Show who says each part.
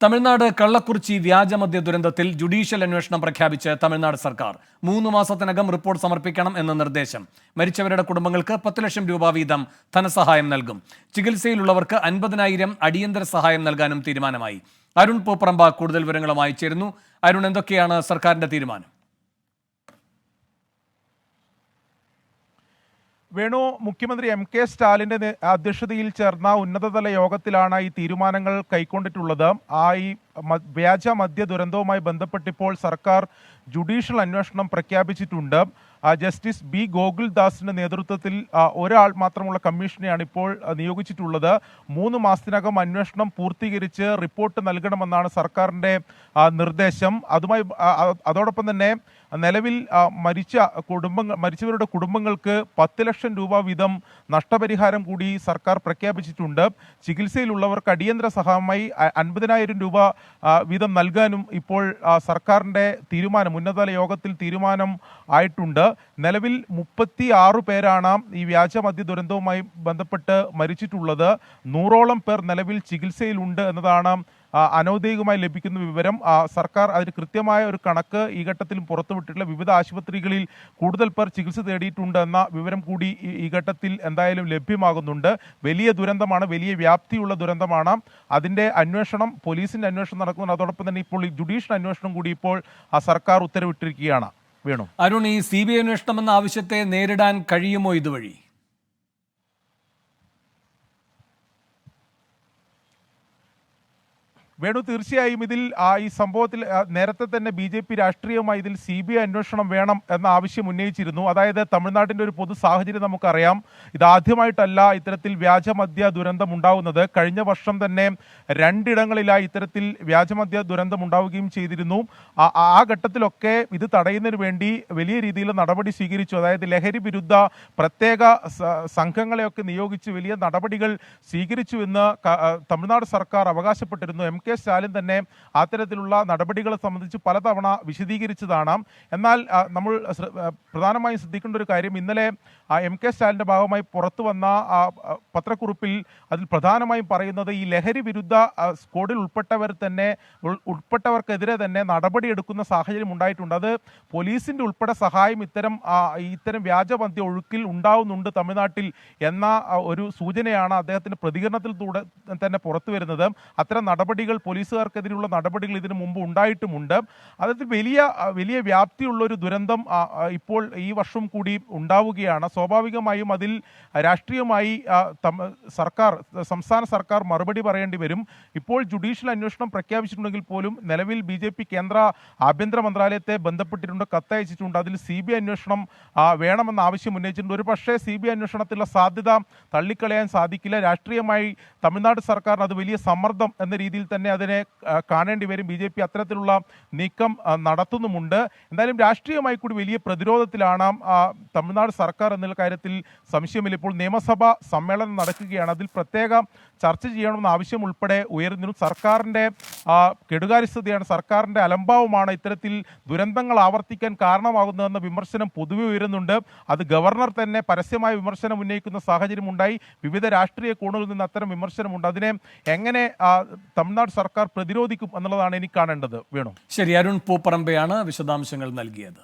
Speaker 1: തമിഴ്നാട് കള്ളക്കുറിച്ചി വ്യാജമദ്യ ദുരന്തത്തിൽ ജുഡീഷ്യൽ അന്വേഷണം പ്രഖ്യാപിച്ച് തമിഴ്നാട് സർക്കാർ 3 മാസത്തിനകം റിപ്പോർട്ട് സമർപ്പിക്കണം എന്ന നിർദ്ദേശം. മരിച്ചവരുടെ കുടുംബങ്ങൾക്ക് 10 ലക്ഷം രൂപ വീതം ധനസഹായം നൽകും. ചികിത്സയിലുള്ളവർക്ക് 50,000 അടിയന്തര സഹായം നൽകാനും തീരുമാനമായി. അരുൺ പൂപ്പറമ്പ കൂടുതൽ വിവരങ്ങളുമായി ചേരുന്നു. അരുൺ, എന്തൊക്കെയാണ് സർക്കാരിന്റെ തീരുമാനം?
Speaker 2: വേണു, മുഖ്യമന്ത്രി എം.കെ. സ്റ്റാലിന്റെ അധ്യക്ഷതയിൽ ചേർന്ന ഉന്നതതല യോഗത്തിലാണ് ഈ തീരുമാനങ്ങൾ കൈക്കൊണ്ടിട്ടുള്ളത്. ഈ വ്യാജ മദ്യ ദുരന്തവുമായി ബന്ധപ്പെട്ടിപ്പോൾ സർക്കാർ ജുഡീഷ്യൽ അന്വേഷണം പ്രഖ്യാപിച്ചിട്ടുണ്ട്. ജസ്റ്റിസ് ബി ഗോകുൽദാസിന്റെ നേതൃത്വത്തിൽ ഒരാൾ മാത്രമുള്ള കമ്മീഷനെയാണ് ഇപ്പോൾ നിയോഗിച്ചിട്ടുള്ളത്. 3 മാസത്തിനകം അന്വേഷണം പൂർത്തീകരിച്ച് റിപ്പോർട്ട് നൽകണമെന്നാണ് സർക്കാരിന്റെ നിർദ്ദേശം. അതോടൊപ്പം തന്നെ നിലവിൽ മരിച്ചവരുടെ കുടുംബങ്ങൾക്ക് 10 ലക്ഷം രൂപ വീതം നഷ്ടപരിഹാരം കൂടി സർക്കാർ പ്രഖ്യാപിച്ചിട്ടുണ്ട്. ചികിത്സയിലുള്ളവർക്ക് അടിയന്തര സഹായമായി 50,000 രൂപ വീതം നൽകാനും ഇപ്പോൾ സർക്കാരിന്റെ ഉന്നതതല യോഗത്തിൽ തീരുമാനം ആയിട്ടുണ്ട്. നിലവിൽ 36 പേരാണ് ഈ വ്യാജമദ്യ ദുരന്തവുമായി ബന്ധപ്പെട്ട് മരിച്ചിട്ടുള്ളത്. 100ഓളം പേർ നിലവിൽ ചികിത്സയിലുണ്ട് എന്നതാണ് അനൗദ്യോഗികമായി ലഭിക്കുന്ന വിവരം. സർക്കാർ അതിന് കൃത്യമായ ഒരു കണക്ക് ഈ ഘട്ടത്തിലും പുറത്തുവിട്ടിട്ടില്ല. വിവിധ ആശുപത്രികളിൽ കൂടുതൽ പേർ ചികിത്സ തേടിയിട്ടുണ്ട് എന്ന വിവരം കൂടി ഈ ഘട്ടത്തിൽ എന്തായാലും ലഭ്യമാകുന്നുണ്ട്. വലിയ ദുരന്തമാണ്, വലിയ വ്യാപ്തിയുള്ള ദുരന്തമാണ്. അതിന്റെ അന്വേഷണം, പോലീസിന്റെ അന്വേഷണം നടക്കുന്നുണ്ട്. അതോടൊപ്പം തന്നെ ഇപ്പോൾ ഈ ജുഡീഷ്യൽ അന്വേഷണം കൂടി ഇപ്പോൾ സർക്കാർ ഉത്തരവിട്ടിരിക്കുകയാണ്. വേണു,
Speaker 1: അരുൺ, ഈ CBI അന്വേഷണം എന്ന ആവശ്യത്തെ നേരിടാൻ കഴിയുമോ ഇതുവഴി?
Speaker 2: വേണു, തീർച്ചയായും ഇതിൽ ഈ സംഭവത്തിൽ നേരത്തെ തന്നെ BJP രാഷ്ട്രീയമായി ഇതിൽ CBI അന്വേഷണം വേണം എന്ന ആവശ്യം ഉന്നയിച്ചിരുന്നു. അതായത് തമിഴ്നാട്ടിൻ്റെ ഒരു പൊതു സാഹചര്യം നമുക്കറിയാം. ഇതാദ്യമായിട്ടല്ല ഇത്തരത്തിൽ വ്യാജമദ്യ ദുരന്തം ഉണ്ടാവുന്നത്. കഴിഞ്ഞ വർഷം തന്നെ 2 ഇടങ്ങളിലായി ഇത്തരത്തിൽ വ്യാജമദ്യ ദുരന്തം ഉണ്ടാവുകയും ചെയ്തിരുന്നു. ആ ഘട്ടത്തിലൊക്കെ ഇത് തടയുന്നതിന് വേണ്ടി വലിയ രീതിയിൽ നടപടി സ്വീകരിച്ചു. അതായത് ലഹരി വിരുദ്ധ പ്രത്യേക സംഘങ്ങളെയൊക്കെ നിയോഗിച്ച് വലിയ നടപടികൾ സ്വീകരിച്ചു എന്ന് തമിഴ്നാട് സർക്കാർ അവകാശപ്പെട്ടിരുന്നു. എം.കെ. സ്റ്റാലിൻ തന്നെ അത്തരത്തിലുള്ള നടപടികളെ സംബന്ധിച്ച് പലതവണ വിശദീകരിച്ചതാണ്. എന്നാൽ നമ്മൾ പ്രധാനമായും ശ്രദ്ധിക്കേണ്ട ഒരു കാര്യം, ഇന്നലെ എം.കെ. സ്റ്റാലിന്റെ ഭാഗമായി പുറത്തു വന്ന പത്രക്കുറിപ്പിൽ അതിൽ പ്രധാനമായും പറയുന്നത് ഈ ലഹരി വിരുദ്ധ സ്ക്വാഡിൽ ഉൾപ്പെട്ടവർക്കെതിരെ തന്നെ നടപടിയെടുക്കുന്ന സാഹചര്യം ഉണ്ടായിട്ടുണ്ട്. അത് പോലീസിന്റെ ഉൾപ്പെടെ സഹായം ഇത്തരം വ്യാജമദ്യ ഒഴുക്കിൽ ഉണ്ടാവുന്നുണ്ട് തമിഴ്നാട്ടിൽ എന്ന ഒരു സൂചനയാണ് അദ്ദേഹത്തിന്റെ പ്രതികരണത്തിലൂടെ തന്നെ പുറത്തു വരുന്നത്. അത്തരം നടപടികൾ, പോലീസുകാർക്കെതിരെയുള്ള നടപടികൾ ഇതിനു മുമ്പ് ഉണ്ടായിട്ടുമുണ്ട്. അതായത് വലിയ വ്യാപ്തിയുള്ള ഒരു ദുരന്തം ഇപ്പോൾ ഈ വർഷം കൂടി ഉണ്ടാവുകയാണ്. സ്വാഭാവികമായും അതിൽ രാഷ്ട്രീയമായി സംസ്ഥാന സർക്കാർ മറുപടി പറയേണ്ടി വരും. ഇപ്പോൾ ജുഡീഷ്യൽ അന്വേഷണം പ്രഖ്യാപിച്ചിട്ടുണ്ടെങ്കിൽ പോലും നിലവിൽ BJP കേന്ദ്ര ആഭ്യന്തര മന്ത്രാലയത്തെ ബന്ധപ്പെട്ടിട്ടുണ്ട്, കത്തയച്ചിട്ടുണ്ട്. അതിൽ CBI അന്വേഷണം വേണമെന്ന ആവശ്യം ഉന്നയിച്ചിട്ടുണ്ട്. ഒരു പക്ഷേ CBI അന്വേഷണത്തിലുള്ള സാധ്യത തള്ളിക്കളയാൻ സാധിക്കില്ല. രാഷ്ട്രീയമായി തമിഴ്നാട് സർക്കാരിന് അത് വലിയ സമ്മർദ്ദം എന്ന രീതിയിൽ തന്നെ അതിനെ കാണേണ്ടി വരും. BJP അത്തരത്തിലുള്ള നീക്കം നടത്തുന്നുമുണ്ട്. എന്തായാലും രാഷ്ട്രീയമായി കൂടി വലിയ പ്രതിരോധത്തിലാണ് തമിഴ്നാട് സർക്കാർ എന്നുള്ള കാര്യത്തിൽ സംശയമില്ല. ഇപ്പോൾ നിയമസഭാ സമ്മേളനം നടക്കുകയാണ്. അതിൽ പ്രത്യേക ചർച്ച ചെയ്യണമെന്ന ആവശ്യം ഉൾപ്പെടെ ഉയർന്നിരുന്നു. സർക്കാരിൻ്റെ കെടുകാര്യസ്ഥതയാണ്, സർക്കാരിൻ്റെ അലംഭാവമാണ് ഇത്തരത്തിൽ ദുരന്തങ്ങൾ ആവർത്തിക്കാൻ കാരണമാകുന്നതെന്ന വിമർശനം പൊതുവെ ഉയരുന്നുണ്ട്. അത് ഗവർണർ തന്നെ പരസ്യമായ വിമർശനം ഉന്നയിക്കുന്ന സാഹചര്യമുണ്ടായി. വിവിധ രാഷ്ട്രീയ കോണുകളിൽ നിന്ന് അത്തരം വിമർശനമുണ്ട്. അതിനെ എങ്ങനെ തമിഴ്നാട് സർക്കാർ പ്രതിരോധിക്കും എന്നുള്ളതാണ് എനിക്ക് കാണേണ്ടത്. വേണു,
Speaker 1: ശരി. അരുൺ പൂപ്പറമ്പയാണ് വിശദാംശങ്ങൾ നൽകിയത്.